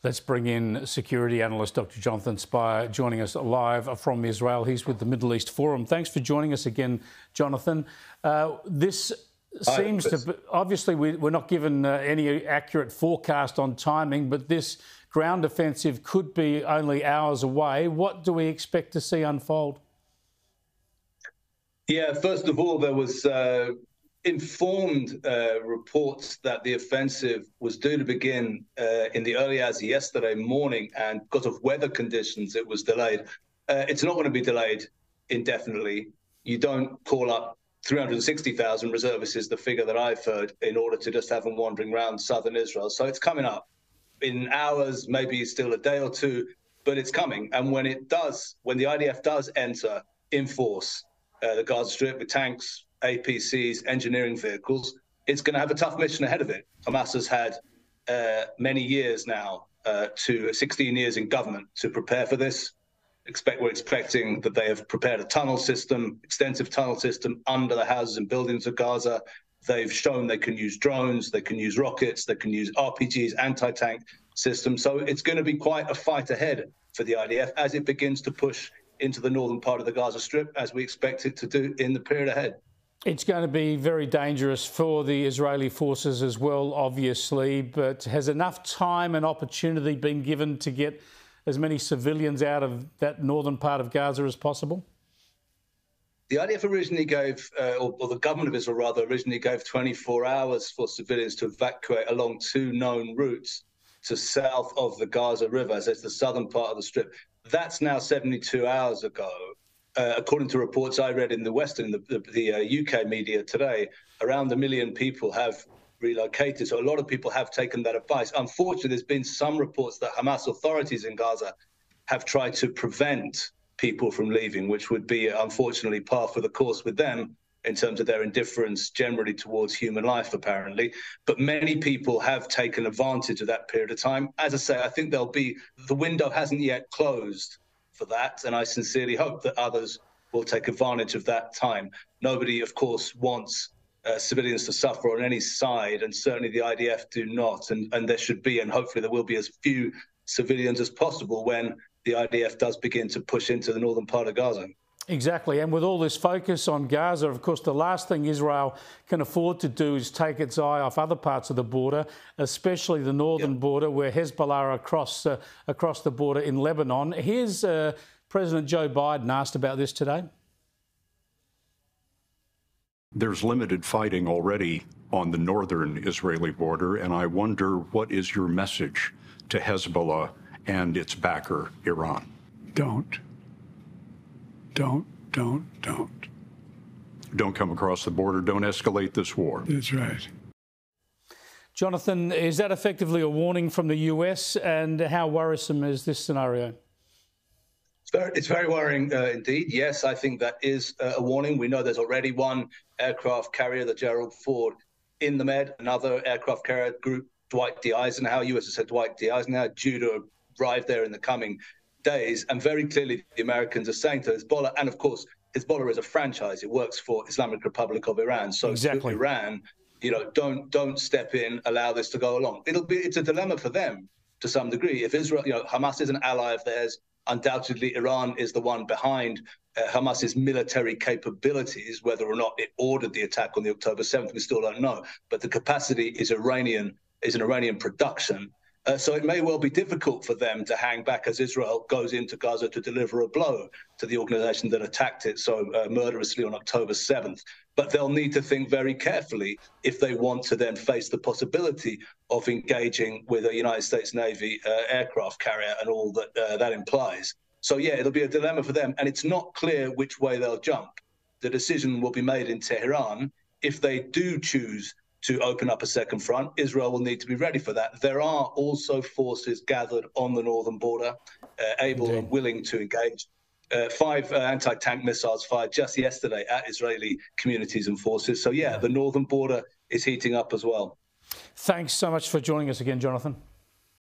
Let's bring in security analyst Dr. Jonathan Spire, joining us live from Israel. He's with the Middle East Forum. Thanks for joining us again, Jonathan. This seems to... Obviously, we're not given any accurate forecast on timing, but this ground offensive could be only hours away. What do we expect to see unfold? Yeah, first of all, there was informed reports that the offensive was due to begin in the early hours of yesterday morning, and because of weather conditions, it was delayed. It's not going to be delayed indefinitely. You don't call up 360,000 reservists, is the figure that I've heard, in order to just have them wandering around southern Israel. So it's coming up in hours, maybe still a day or two, but it's coming. And when it does, when the IDF does enter in force the Gaza Strip with tanks, APCs, engineering vehicles, it's going to have a tough mission ahead of it. Hamas has had many years now, 16 years in government, to prepare for this. We're expecting that they have prepared a tunnel system, extensive tunnel system under the houses and buildings of Gaza. They've shown they can use drones, they can use rockets, they can use RPGs, anti-tank systems. So it's going to be quite a fight ahead for the IDF as it begins to push into the northern part of the Gaza Strip, as we expect it to do in the period ahead. It's going to be very dangerous for the Israeli forces as well, obviously, but has enough time and opportunity been given to get as many civilians out of that northern part of Gaza as possible? The IDF originally gave, or the government of Israel rather, originally gave 24 hours for civilians to evacuate along two known routes to south of the Gaza River, so it's the southern part of the Strip. That's now 72 hours ago. According to reports I read in the UK media today, around 1 million people have relocated. So a lot of people have taken that advice. Unfortunately, there's been some reports that Hamas authorities in Gaza have tried to prevent people from leaving, which would be, unfortunately, par for the course with them in terms of their indifference generally towards human life, apparently. But many people have taken advantage of that period of time. As I say, I think the window hasn't yet closed for that, and I sincerely hope that others will take advantage of that time. Nobody, of course, wants civilians to suffer on any side, and certainly the IDF do not, and there should be, and hopefully there will be, as few civilians as possible when the IDF does begin to push into the northern part of Gaza. Exactly, and with all this focus on Gaza, of course, the last thing Israel can afford to do is take its eye off other parts of the border, especially the northern border, where Hezbollah are across the border in Lebanon. Here's President Joe Biden asked about this today. There's limited fighting already on the northern Israeli border, and I wonder, what is your message to Hezbollah and its backer, Iran? Don't come across the border. Don't escalate this war. That's right. Jonathan, is that effectively a warning from the US, and how worrisome is this scenario? It's very worrying indeed. Yes, I think that is a warning. We know there's already one aircraft carrier, the Gerald Ford, in the Med, another aircraft carrier group, Dwight D. Eisenhower, USS Dwight D. Eisenhower, due to arrive there in the coming days. And very clearly, the Americans are saying to Hezbollah, and of course, Hezbollah is a franchise. It works for Islamic Republic of Iran. So exactly. To Iran, don't step in, allow this to go along. It's a dilemma for them to some degree. If Israel, Hamas is an ally of theirs, undoubtedly Iran is the one behind Hamas's military capabilities. Whether or not it ordered the attack on the October 7th, we still don't know. But the capacity is an Iranian production. So it may well be difficult for them to hang back as Israel goes into Gaza to deliver a blow to the organization that attacked it so murderously on October 7th. But they'll need to think very carefully if they want to then face the possibility of engaging with a United States Navy aircraft carrier and all that that implies. So, yeah, it'll be a dilemma for them. And it's not clear which way they'll jump. The decision will be made in Tehran. If they do choose to open up a second front, Israel will need to be ready for that. There are also forces gathered on the northern border, able and willing to engage. 5 anti-tank missiles fired just yesterday at Israeli communities and forces. So, yeah, the northern border is heating up as well. Thanks so much for joining us again, Jonathan.